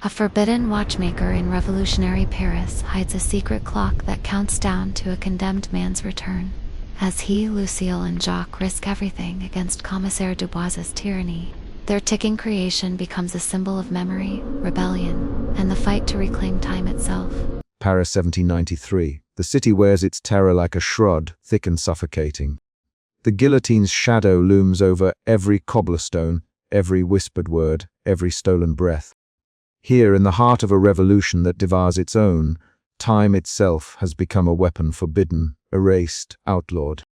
A forbidden watchmaker in revolutionary Paris hides a secret clock that counts down to a condemned man's return. As he, Lucille, and Jacques risk everything against Commissaire Dubois's tyranny, their ticking creation becomes a symbol of memory, rebellion, and the fight to reclaim time itself. Paris 1793. The city wears its terror like a shroud, thick and suffocating. The guillotine's shadow looms over every cobblestone, every whispered word, every stolen breath. Here, in the heart of a revolution that devours its own, time itself has become a weapon forbidden, erased, outlawed.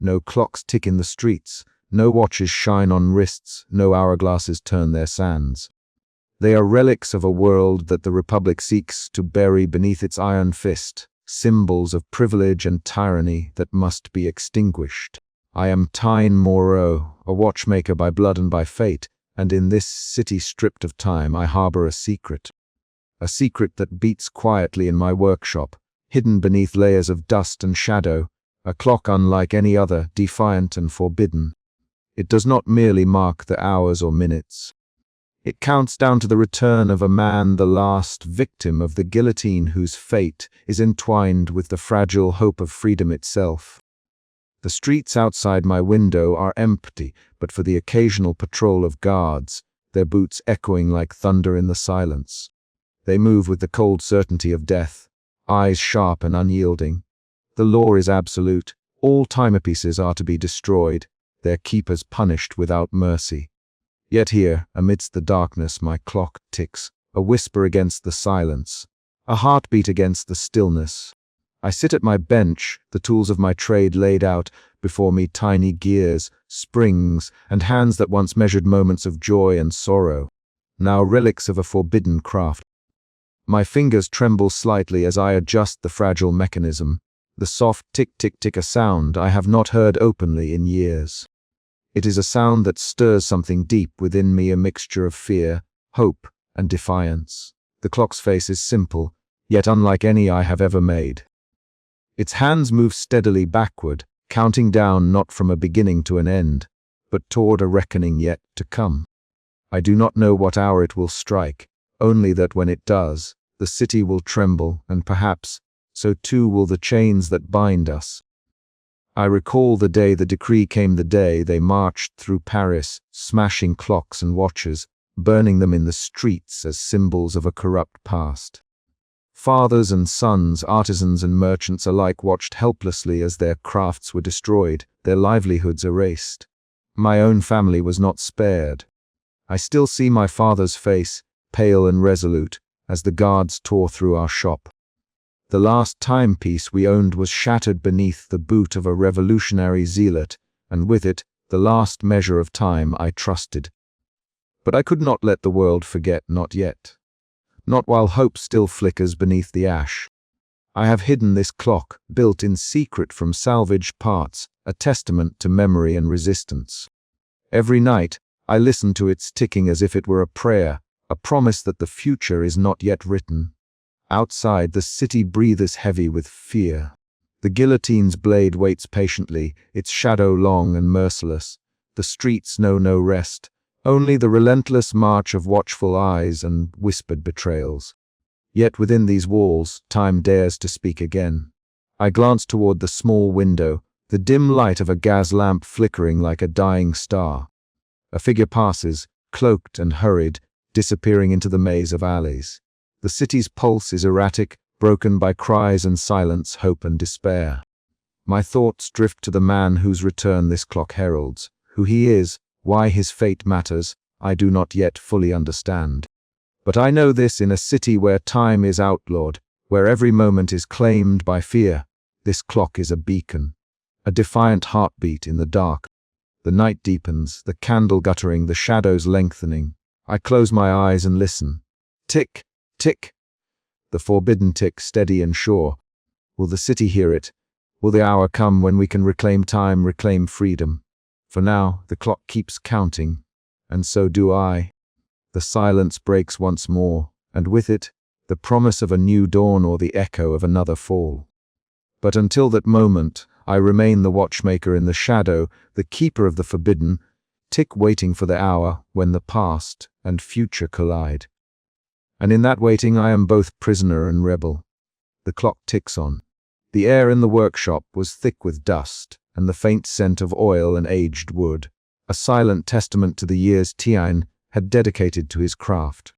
No clocks tick in the streets, no watches shine on wrists, no hourglasses turn their sands. They are relics of a world that the Republic seeks to bury beneath its iron fist, symbols of privilege and tyranny that must be extinguished. I am Tyne Moreau, a watchmaker by blood and by fate, and in this city stripped of time I harbor a secret. A secret that beats quietly in my workshop, hidden beneath layers of dust and shadow, a clock unlike any other, defiant and forbidden. It does not merely mark the hours or minutes. It counts down to the return of a man, the last victim of the guillotine, whose fate is entwined with the fragile hope of freedom itself. The streets outside my window are empty, but for the occasional patrol of guards, their boots echoing like thunder in the silence. They move with the cold certainty of death, eyes sharp and unyielding. The law is absolute. All timepieces are to be destroyed, their keepers punished without mercy. Yet here, amidst the darkness, my clock ticks, a whisper against the silence, a heartbeat against the stillness. I sit at my bench, the tools of my trade laid out before me, tiny gears, springs, and hands that once measured moments of joy and sorrow, now relics of a forbidden craft. My fingers tremble slightly as I adjust the fragile mechanism, the soft tick-tick-tick, a sound I have not heard openly in years. It is a sound that stirs something deep within me, a mixture of fear, hope, and defiance. The clock's face is simple, yet unlike any I have ever made. Its hands move steadily backward, counting down not from a beginning to an end, but toward a reckoning yet to come. I do not know what hour it will strike, only that when it does, the city will tremble, and perhaps, so too will the chains that bind us. I recall the day the decree came, the day they marched through Paris, smashing clocks and watches, burning them in the streets as symbols of a corrupt past. Fathers and sons, artisans and merchants alike watched helplessly as their crafts were destroyed, their livelihoods erased. My own family was not spared. I still see my father's face, pale and resolute, as the guards tore through our shop. The last timepiece we owned was shattered beneath the boot of a revolutionary zealot, and with it, the last measure of time I trusted. But I could not let the world forget, not yet. Not while hope still flickers beneath the ash. I have hidden this clock, built in secret from salvaged parts, a testament to memory and resistance. Every night, I listen to its ticking as if it were a prayer, a promise that the future is not yet written. Outside, the city breathes heavy with fear. The guillotine's blade waits patiently, its shadow long and merciless. The streets know no rest, only the relentless march of watchful eyes and whispered betrayals. Yet within these walls, time dares to speak again. I glance toward the small window, the dim light of a gas lamp flickering like a dying star. A figure passes, cloaked and hurried, disappearing into the maze of alleys. The city's pulse is erratic, broken by cries and silence, hope and despair. My thoughts drift to the man whose return this clock heralds. Who he is, why his fate matters, I do not yet fully understand. But I know this: in a city where time is outlawed, where every moment is claimed by fear, this clock is a beacon, a defiant heartbeat in the dark. The night deepens, the candle guttering, the shadows lengthening. I close my eyes and listen. Tick, tick. The forbidden tick, steady and sure. Will the city hear it? Will the hour come when we can reclaim time, reclaim freedom? For now, the clock keeps counting, and so do I. The silence breaks once more, and with it, the promise of a new dawn or the echo of another fall. But until that moment, I remain the watchmaker in the shadow, the keeper of the forbidden, tick waiting for the hour when the past and future collide. And in that waiting I am both prisoner and rebel. The clock ticks on. The air in the workshop was thick with dust and the faint scent of oil and aged wood, a silent testament to the years Tian had dedicated to his craft.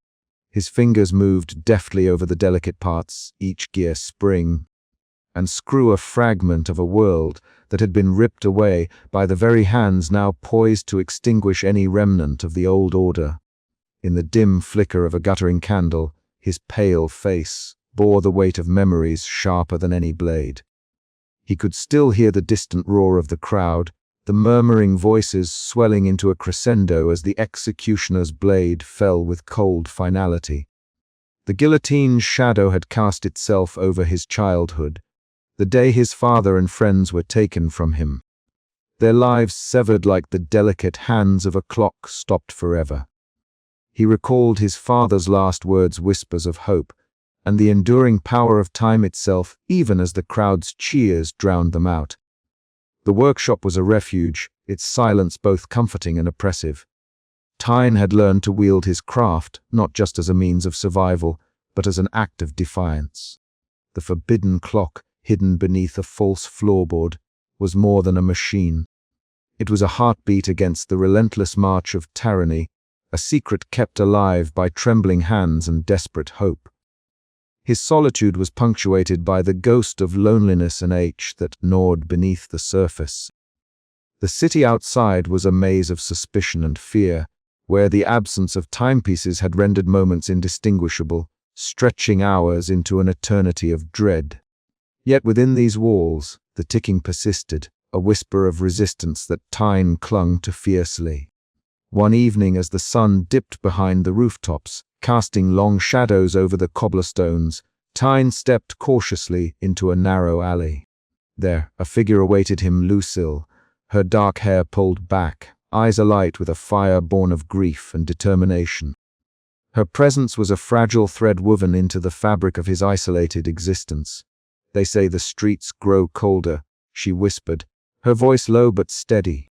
His fingers moved deftly over the delicate parts, each gear spring and screw a fragment of a world that had been ripped away by the very hands now poised to extinguish any remnant of the old order. In the dim flicker of a guttering candle, his pale face bore the weight of memories sharper than any blade. He could still hear the distant roar of the crowd, the murmuring voices swelling into a crescendo as the executioner's blade fell with cold finality. The guillotine's shadow had cast itself over his childhood, the day his father and friends were taken from him. Their lives severed like the delicate hands of a clock stopped forever. He recalled his father's last words, whispers of hope, and the enduring power of time itself, even as the crowd's cheers drowned them out. The workshop was a refuge, its silence both comforting and oppressive. Tyne had learned to wield his craft, not just as a means of survival, but as an act of defiance. The forbidden clock, hidden beneath a false floorboard, was more than a machine. It was a heartbeat against the relentless march of tyranny, a secret kept alive by trembling hands and desperate hope. His solitude was punctuated by the ghost of loneliness and ache that gnawed beneath the surface. The city outside was a maze of suspicion and fear, where the absence of timepieces had rendered moments indistinguishable, stretching hours into an eternity of dread. Yet within these walls, the ticking persisted, a whisper of resistance that Tyne clung to fiercely. One evening, as the sun dipped behind the rooftops, casting long shadows over the cobblestones, Tyne stepped cautiously into a narrow alley. There, a figure awaited him, Lucille, her dark hair pulled back, eyes alight with a fire born of grief and determination. Her presence was a fragile thread woven into the fabric of his isolated existence. "They say the streets grow colder," she whispered, her voice low but steady.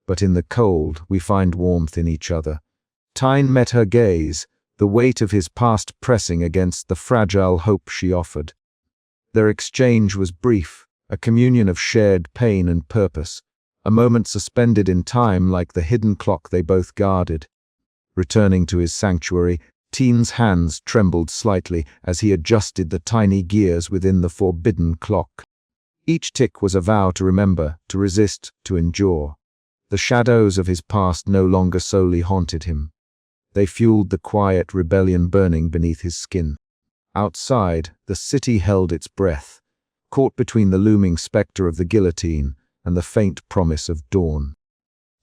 "But in the cold, we find warmth in each other." Tyne met her gaze, the weight of his past pressing against the fragile hope she offered. Their exchange was brief, a communion of shared pain and purpose, a moment suspended in time like the hidden clock they both guarded. Returning to his sanctuary, Tyn's hands trembled slightly as he adjusted the tiny gears within the forbidden clock. Each tick was a vow to remember, to resist, to endure. The shadows of his past no longer solely haunted him. They fueled the quiet rebellion burning beneath his skin. Outside, the city held its breath, caught between the looming spectre of the guillotine and the faint promise of dawn.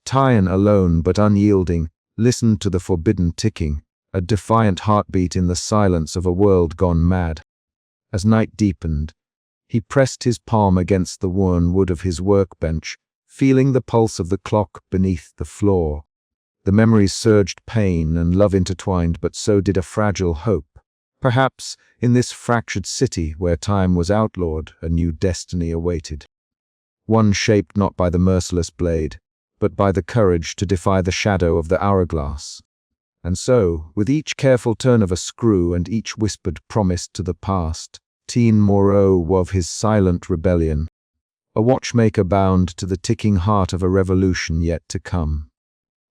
Tyne, alone but unyielding, listened to the forbidden ticking, a defiant heartbeat in the silence of a world gone mad. As night deepened, he pressed his palm against the worn wood of his workbench, feeling the pulse of the clock beneath the floor. The memories surged, pain and love intertwined, but so did a fragile hope. Perhaps, in this fractured city where time was outlawed, a new destiny awaited. One shaped not by the merciless blade, but by the courage to defy the shadow of the hourglass. And so, with each careful turn of a screw and each whispered promise to the past, Tyn Moreau wove his silent rebellion, a watchmaker bound to the ticking heart of a revolution yet to come.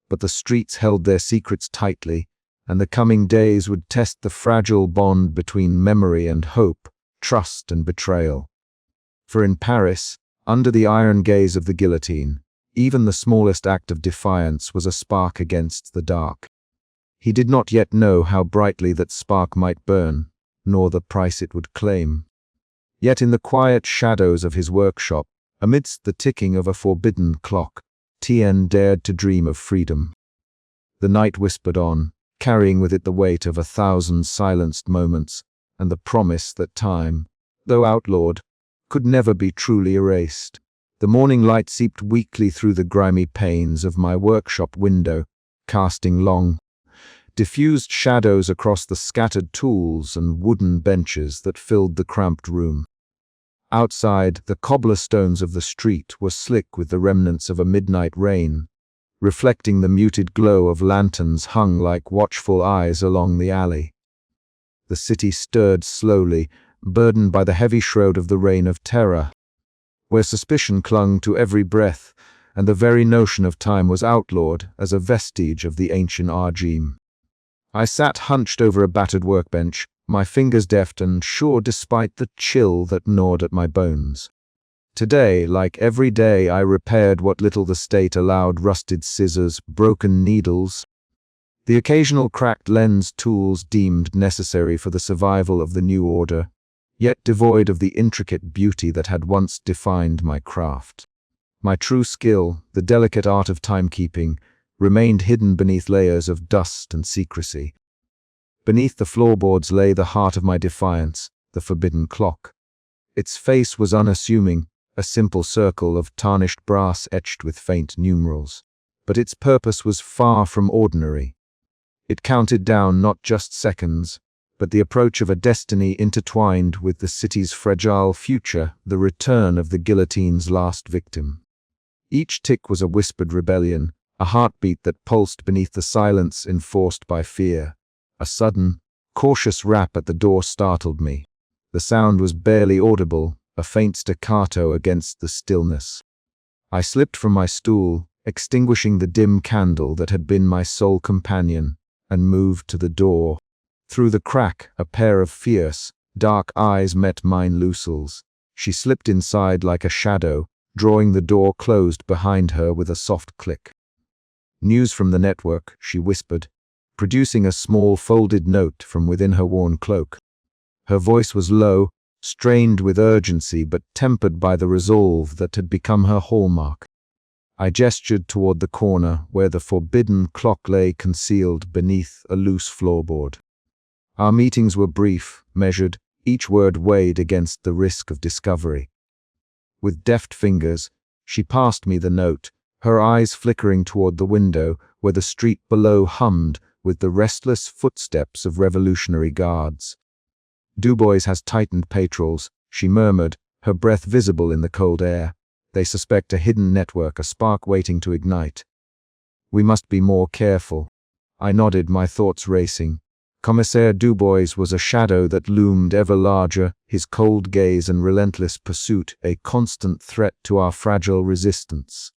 But the streets held their secrets tightly, and the coming days would test the fragile bond between memory and hope, trust and betrayal. For in Paris, under the iron gaze of the guillotine, even the smallest act of defiance was a spark against the dark. He did not yet know how brightly that spark might burn, nor the price it would claim. Yet in the quiet shadows of his workshop, amidst the ticking of a forbidden clock, Tien dared to dream of freedom. The night whispered on, carrying with it the weight of 1,000 silenced moments, and the promise that time, though outlawed, could never be truly erased. The morning light seeped weakly through the grimy panes of my workshop window, casting long, diffused shadows across the scattered tools and wooden benches that filled the cramped room. Outside, the cobblestones of the street were slick with the remnants of a midnight rain, reflecting the muted glow of lanterns hung like watchful eyes along the alley. The city stirred slowly, burdened by the heavy shroud of the reign of terror, where suspicion clung to every breath, and the very notion of time was outlawed as a vestige of the ancient regime. I sat hunched over a battered workbench, my fingers deft and sure despite the chill that gnawed at my bones. Today, like every day, I repaired what little the state allowed: rusted scissors, broken needles, the occasional cracked lens tools deemed necessary for the survival of the new order, yet devoid of the intricate beauty that had once defined my craft. My true skill, the delicate art of timekeeping, remained hidden beneath layers of dust and secrecy. Beneath the floorboards lay the heart of my defiance, the forbidden clock. Its face was unassuming, a simple circle of tarnished brass etched with faint numerals. But its purpose was far from ordinary. It counted down not just seconds, but the approach of a destiny intertwined with the city's fragile future, the return of the guillotine's last victim. Each tick was a whispered rebellion, a heartbeat that pulsed beneath the silence enforced by fear. A sudden, cautious rap at the door startled me. The sound was barely audible, a faint staccato against the stillness. I slipped from my stool, extinguishing the dim candle that had been my sole companion, and moved to the door. Through the crack, a pair of fierce, dark eyes met mine. Lucille's. She slipped inside like a shadow, drawing the door closed behind her with a soft click. "News from the network," she whispered, producing a small folded note from within her worn cloak. Her voice was low, strained with urgency but tempered by the resolve that had become her hallmark. I gestured toward the corner where the forbidden clock lay concealed beneath a loose floorboard. Our meetings were brief, measured, each word weighed against the risk of discovery. With deft fingers, she passed me the note, her eyes flickering toward the window where the street below hummed with the restless footsteps of revolutionary guards. "Dubois has tightened patrols," she murmured, her breath visible in the cold air. "They suspect a hidden network, a spark waiting to ignite. We must be more careful." I nodded, my thoughts racing. Commissaire Dubois was a shadow that loomed ever larger, his cold gaze and relentless pursuit a constant threat to our fragile resistance.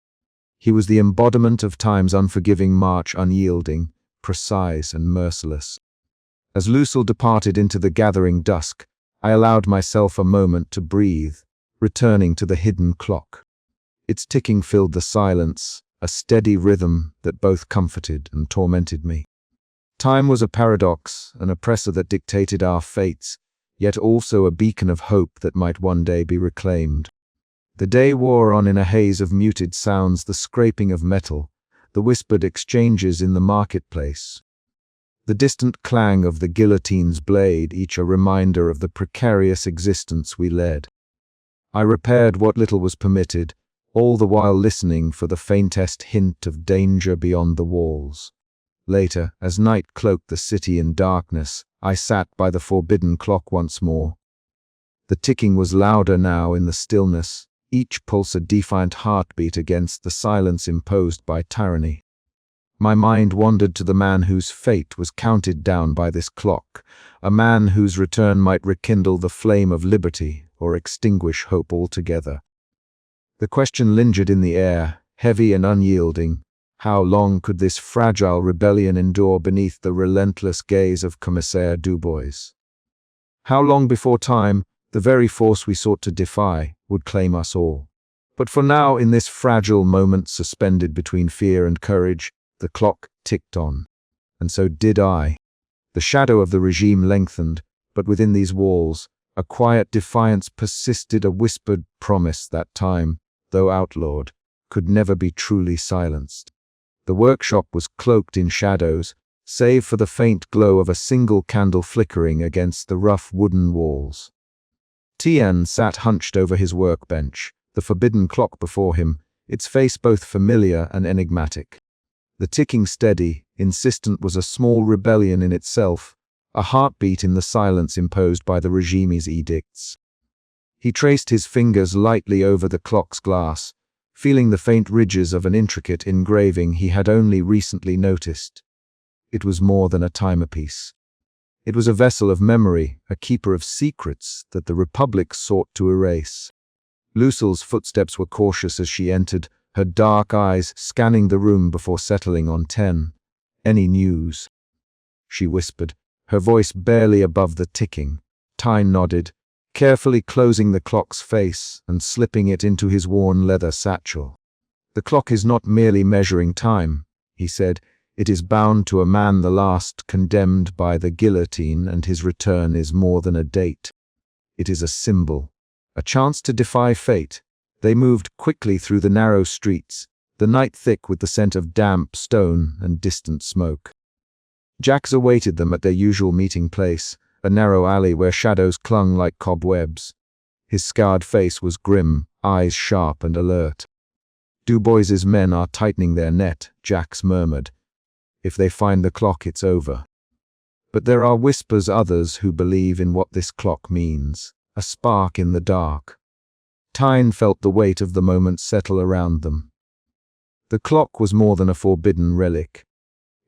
He was the embodiment of time's unforgiving march, unyielding, precise and merciless. As Lucille departed into the gathering dusk, I allowed myself a moment to breathe, returning to the hidden clock. Its ticking filled the silence, a steady rhythm that both comforted and tormented me. Time was a paradox, an oppressor that dictated our fates, yet also a beacon of hope that might one day be reclaimed. The day wore on in a haze of muted sounds, the scraping of metal, the whispered exchanges in the marketplace, the distant clang of the guillotine's blade, each a reminder of the precarious existence we led. I repaired what little was permitted, all the while listening for the faintest hint of danger beyond the walls. Later, as night cloaked the city in darkness, I sat by the forbidden clock once more. The ticking was louder now in the stillness, each pulse a defiant heartbeat against the silence imposed by tyranny. My mind wandered to the man whose fate was counted down by this clock, a man whose return might rekindle the flame of liberty or extinguish hope altogether. The question lingered in the air, heavy and unyielding. How long could this fragile rebellion endure beneath the relentless gaze of Commissaire Dubois? How long before time, the very force we sought to defy, would claim us all? But for now, in this fragile moment suspended between fear and courage, the clock ticked on. And so did I. The shadow of the regime lengthened, but within these walls, a quiet defiance persisted, a whispered promise that time, though outlawed, could never be truly silenced. The workshop was cloaked in shadows, save for the faint glow of a single candle flickering against the rough wooden walls. Tian sat hunched over his workbench, the forbidden clock before him, its face both familiar and enigmatic. The ticking steady, insistent was a small rebellion in itself, a heartbeat in the silence imposed by the regime's edicts. He traced his fingers lightly over the clock's glass, feeling the faint ridges of an intricate engraving he had only recently noticed. It was more than a timepiece. It was a vessel of memory, a keeper of secrets that the Republic sought to erase. Lucille's footsteps were cautious as she entered, her dark eyes scanning the room before settling on 10. "Any news?" she whispered, her voice barely above the ticking. Tyne nodded, carefully closing the clock's face and slipping it into his worn leather satchel. "The clock is not merely measuring time," he said. "It is bound to a man the last, condemned by the guillotine, and his return is more than a date. It is a symbol, a chance to defy fate." They moved quickly through the narrow streets, the night thick with the scent of damp stone and distant smoke. Jacques awaited them at their usual meeting place, a narrow alley where shadows clung like cobwebs. His scarred face was grim, eyes sharp and alert. "Dubois's men are tightening their net," Jacques murmured. "If they find the clock, it's over." But there are whispers others who believe in what this clock means, a spark in the dark. Tyne felt the weight of the moment settle around them. The clock was more than a forbidden relic.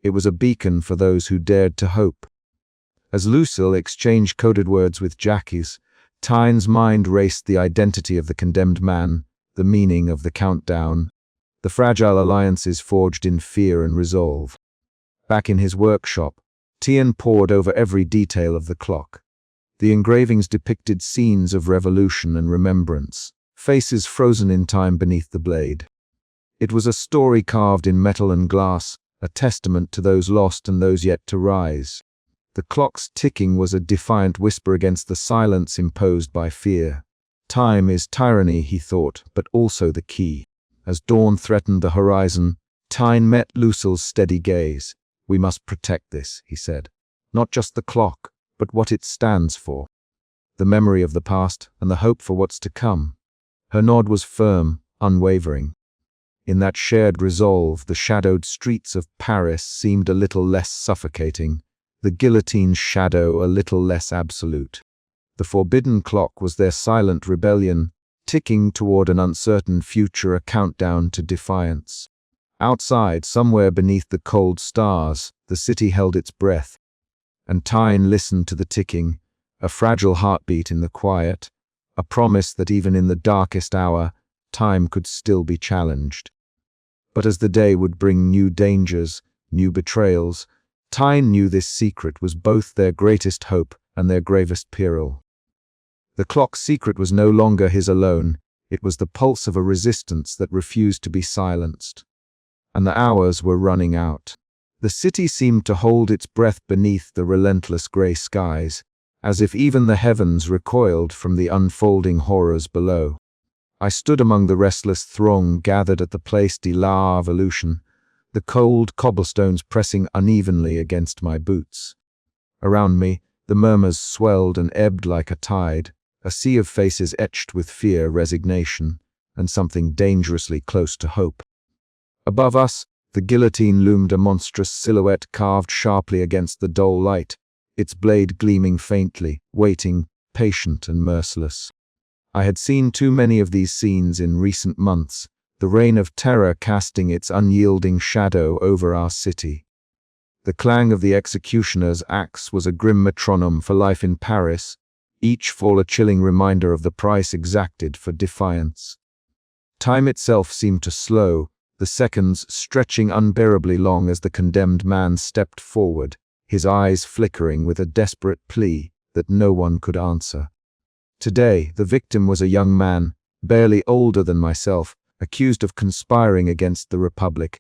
It was a beacon for those who dared to hope. As Lucille exchanged coded words with Jacques, Tyne's mind raced the identity of the condemned man, the meaning of the countdown, the fragile alliances forged in fear and resolve. Back in his workshop, Tien pored over every detail of the clock. The engravings depicted scenes of revolution and remembrance, faces frozen in time beneath the blade. It was a story carved in metal and glass, a testament to those lost and those yet to rise. The clock's ticking was a defiant whisper against the silence imposed by fear. Time is tyranny, he thought, but also the key. As dawn threatened the horizon, Tyne met Lucille's steady gaze. "We must protect this," he said. "Not just the clock, but what it stands for. The memory of the past and the hope for what's to come." Her nod was firm, unwavering. In that shared resolve, the shadowed streets of Paris seemed a little less suffocating, the guillotine's shadow a little less absolute. The forbidden clock was their silent rebellion, ticking toward an uncertain future, a countdown to defiance. Outside, somewhere beneath the cold stars, the city held its breath, and Tyne listened to the ticking, a fragile heartbeat in the quiet, a promise that even in the darkest hour, time could still be challenged. But as the day would bring new dangers, new betrayals, Tyne knew this secret was both their greatest hope and their gravest peril. The clock's secret was no longer his alone, it was the pulse of a resistance that refused to be silenced. And the hours were running out. The city seemed to hold its breath beneath the relentless grey skies, as if even the heavens recoiled from the unfolding horrors below. I stood among the restless throng gathered at the Place de la Révolution, the cold cobblestones pressing unevenly against my boots. Around me, the murmurs swelled and ebbed like a tide, a sea of faces etched with fear, resignation, and something dangerously close to hope. Above us, the guillotine loomed, a monstrous silhouette carved sharply against the dull light, its blade gleaming faintly, waiting, patient and merciless. I had seen too many of these scenes in recent months, the reign of terror casting its unyielding shadow over our city. The clang of the executioner's axe was a grim metronome for life in Paris, each fall a chilling reminder of the price exacted for defiance. Time itself seemed to slow, the seconds stretching unbearably long as the condemned man stepped forward, his eyes flickering with a desperate plea that no one could answer. Today, the victim was a young man, barely older than myself, accused of conspiring against the Republic.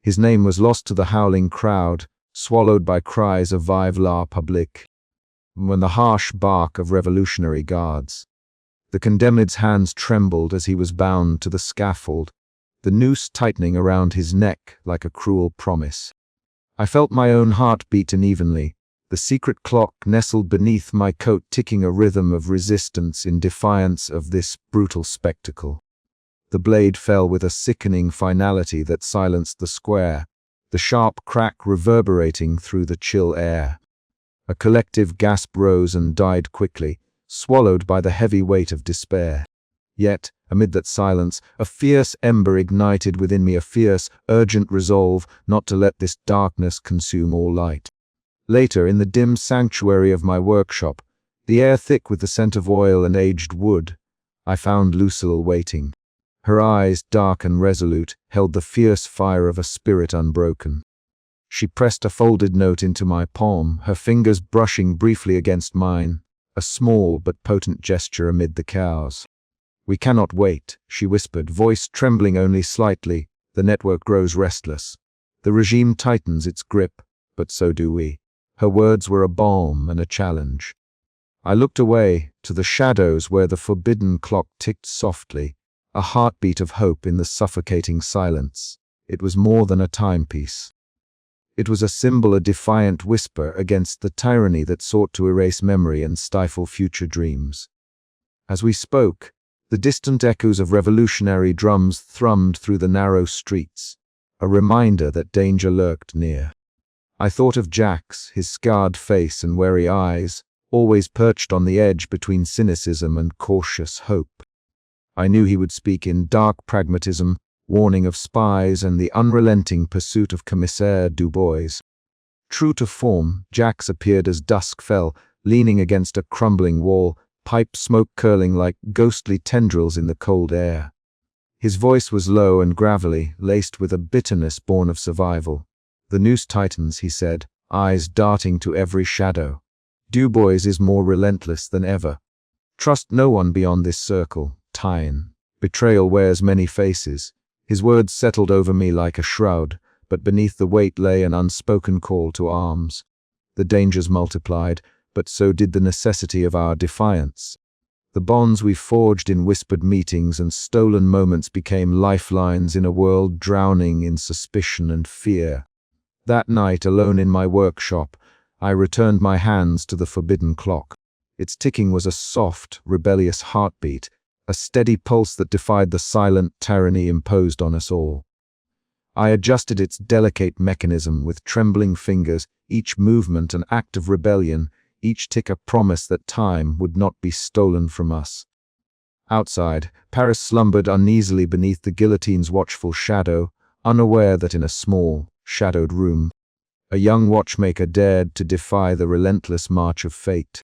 His name was lost to the howling crowd, swallowed by cries of "Vive la République," when the harsh bark of revolutionary guards. The condemned's hands trembled as he was bound to the scaffold, the noose tightening around his neck like a cruel promise. I felt my own heart beat unevenly, the secret clock nestled beneath my coat ticking a rhythm of resistance in defiance of this brutal spectacle. The blade fell with a sickening finality that silenced the square, the sharp crack reverberating through the chill air. A collective gasp rose and died quickly, swallowed by the heavy weight of despair. Yet, amid that silence, a fierce ember ignited within me, a fierce, urgent resolve not to let this darkness consume all light. Later, in the dim sanctuary of my workshop, the air thick with the scent of oil and aged wood, I found Lucille waiting. Her eyes, dark and resolute, held the fierce fire of a spirit unbroken. She pressed a folded note into my palm, her fingers brushing briefly against mine, a small but potent gesture amid the chaos. "We cannot wait," she whispered, voice trembling only slightly. "The network grows restless. The regime tightens its grip, but so do we." Her words were a balm and a challenge. I looked away, to the shadows where the forbidden clock ticked softly, a heartbeat of hope in the suffocating silence. It was more than a timepiece. It was a symbol, a defiant whisper against the tyranny that sought to erase memory and stifle future dreams. As we spoke, the distant echoes of revolutionary drums thrummed through the narrow streets, a reminder that danger lurked near. I thought of Jack's, his scarred face and wary eyes, always perched on the edge between cynicism and cautious hope. I knew he would speak in dark pragmatism, warning of spies and the unrelenting pursuit of Commissaire Dubois. True to form, Jack's appeared as dusk fell, leaning against a crumbling wall, pipe smoke curling like ghostly tendrils in the cold air. His voice was low and gravelly, laced with a bitterness born of survival. "The noose tightens," he said, eyes darting to every shadow. "Dubois is more relentless than ever. Trust no one beyond this circle, Tyne. Betrayal wears many faces." His words settled over me like a shroud, but beneath the weight lay an unspoken call to arms. The dangers multiplied, but so did the necessity of our defiance. The bonds we forged in whispered meetings and stolen moments became lifelines in a world drowning in suspicion and fear. That night, alone in my workshop, I returned my hands to the forbidden clock. Its ticking was a soft, rebellious heartbeat, a steady pulse that defied the silent tyranny imposed on us all. I adjusted its delicate mechanism with trembling fingers, each movement an act of rebellion, each tick a promise that time would not be stolen from us. Outside, Paris slumbered uneasily beneath the guillotine's watchful shadow, unaware that in a small, shadowed room, a young watchmaker dared to defy the relentless march of fate.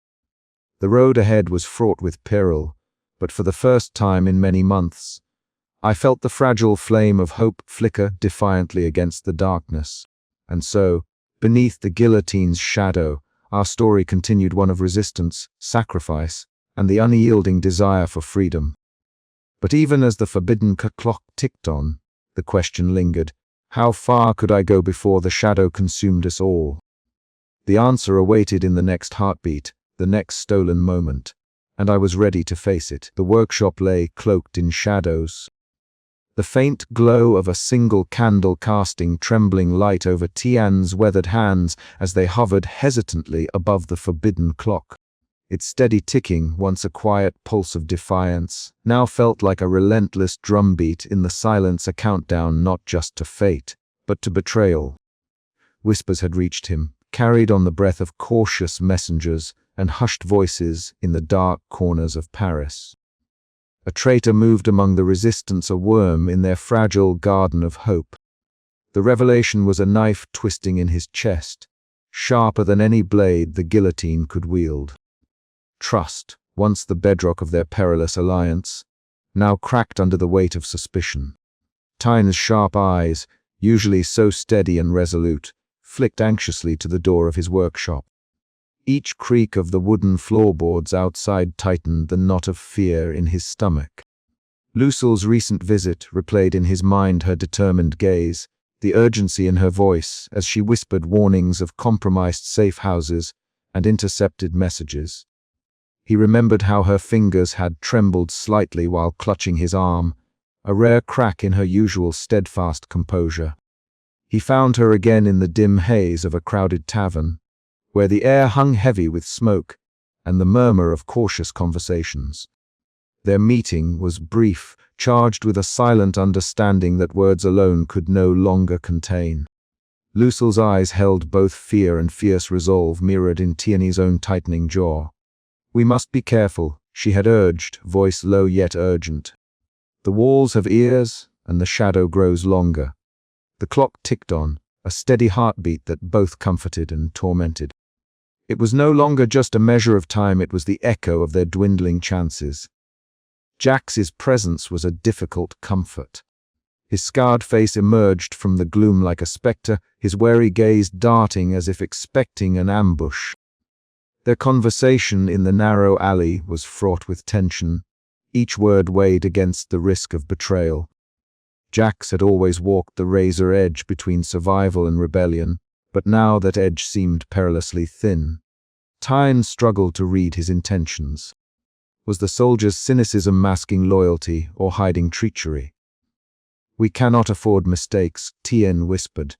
The road ahead was fraught with peril, but for the first time in many months, I felt the fragile flame of hope flicker defiantly against the darkness. And so, beneath the guillotine's shadow, our story continued, one of resistance, sacrifice, and the unyielding desire for freedom. But even as the forbidden clock ticked on, the question lingered: how far could I go before the shadow consumed us all? The answer awaited in the next heartbeat, the next stolen moment, and I was ready to face it. The workshop lay cloaked in shadows. The faint glow of a single candle casting trembling light over Tian's weathered hands as they hovered hesitantly above the forbidden clock. Its steady ticking, once a quiet pulse of defiance, now felt like a relentless drumbeat in the silence, a countdown not just to fate, but to betrayal. Whispers had reached him, carried on the breath of cautious messengers and hushed voices in the dark corners of Paris. A traitor moved among the resistance, a worm in their fragile garden of hope. The revelation was a knife twisting in his chest, sharper than any blade the guillotine could wield. Trust, once the bedrock of their perilous alliance, now cracked under the weight of suspicion. Tyne's sharp eyes, usually so steady and resolute, flicked anxiously to the door of his workshop. Each creak of the wooden floorboards outside tightened the knot of fear in his stomach. Lucille's recent visit replayed in his mind, her determined gaze, the urgency in her voice as she whispered warnings of compromised safe houses and intercepted messages. He remembered how her fingers had trembled slightly while clutching his arm, a rare crack in her usual steadfast composure. He found her again in the dim haze of a crowded tavern, where the air hung heavy with smoke and the murmur of cautious conversations. Their meeting was brief, charged with a silent understanding that words alone could no longer contain. Lucille's eyes held both fear and fierce resolve mirrored in Tierney's own tightening jaw. "We must be careful," she had urged, voice low yet urgent. "The walls have ears, and the shadow grows longer." The clock ticked on, a steady heartbeat that both comforted and tormented. It was no longer just a measure of time, it was the echo of their dwindling chances. Jax's presence was a difficult comfort. His scarred face emerged from the gloom like a spectre, his wary gaze darting as if expecting an ambush. Their conversation in the narrow alley was fraught with tension, each word weighed against the risk of betrayal. Jax had always walked the razor edge between survival and rebellion, but now that edge seemed perilously thin. Tyne struggled to read his intentions. Was the soldier's cynicism masking loyalty or hiding treachery? "We cannot afford mistakes," Tien whispered,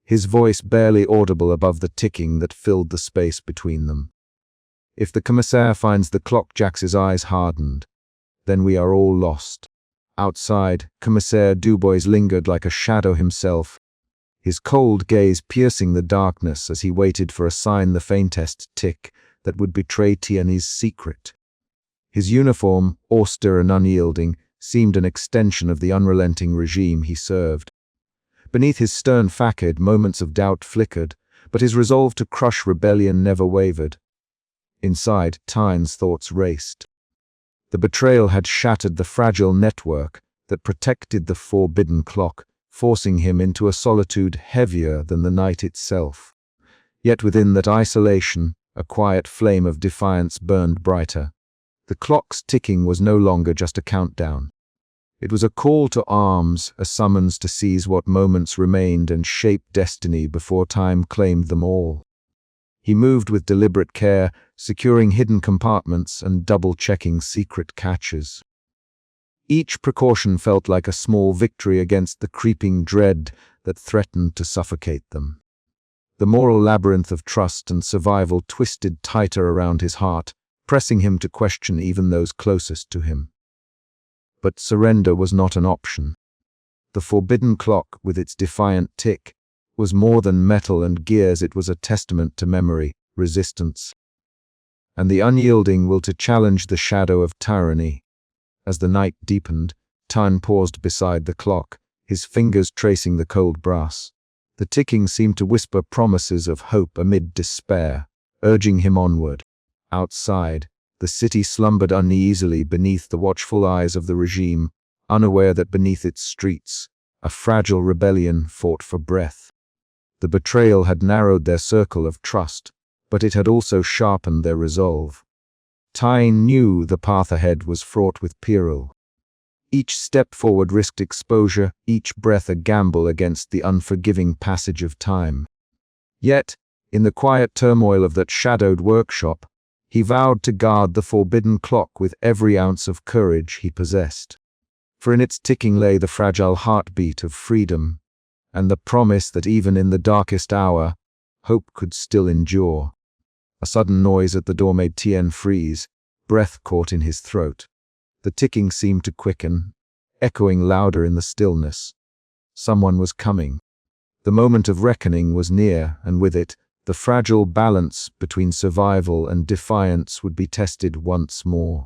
his voice barely audible above the ticking that filled the space between them. "If the commissaire finds the clock," Jax's eyes hardened, "then we are all lost." Outside, Commissaire Dubois lingered like a shadow himself, his cold gaze piercing the darkness as he waited for a sign, the faintest tick, that would betray Tien's secret. His uniform, austere and unyielding, seemed an extension of the unrelenting regime he served. Beneath his stern facade, moments of doubt flickered, but his resolve to crush rebellion never wavered. Inside, Tyne's thoughts raced. The betrayal had shattered the fragile network that protected the forbidden clock, forcing him into a solitude heavier than the night itself. Yet within that isolation, a quiet flame of defiance burned brighter. The clock's ticking was no longer just a countdown. It was a call to arms, a summons to seize what moments remained and shape destiny before time claimed them all. He moved with deliberate care, securing hidden compartments and double-checking secret catches. Each precaution felt like a small victory against the creeping dread that threatened to suffocate them. The moral labyrinth of trust and survival twisted tighter around his heart, pressing him to question even those closest to him. But surrender was not an option. The forbidden clock, with its defiant tick, was more than metal and gears. It was a testament to memory, resistance, and the unyielding will to challenge the shadow of tyranny. As the night deepened, Tyne paused beside the clock, his fingers tracing the cold brass. The ticking seemed to whisper promises of hope amid despair, urging him onward. Outside, the city slumbered uneasily beneath the watchful eyes of the regime, unaware that beneath its streets, a fragile rebellion fought for breath. The betrayal had narrowed their circle of trust, but it had also sharpened their resolve. Tyne knew the path ahead was fraught with peril. Each step forward risked exposure, each breath a gamble against the unforgiving passage of time. Yet, in the quiet turmoil of that shadowed workshop, he vowed to guard the forbidden clock with every ounce of courage he possessed. For in its ticking lay the fragile heartbeat of freedom, and the promise that even in the darkest hour, hope could still endure. A sudden noise at the door made Tien freeze, breath caught in his throat. The ticking seemed to quicken, echoing louder in the stillness. Someone was coming. The moment of reckoning was near, and with it, the fragile balance between survival and defiance would be tested once more.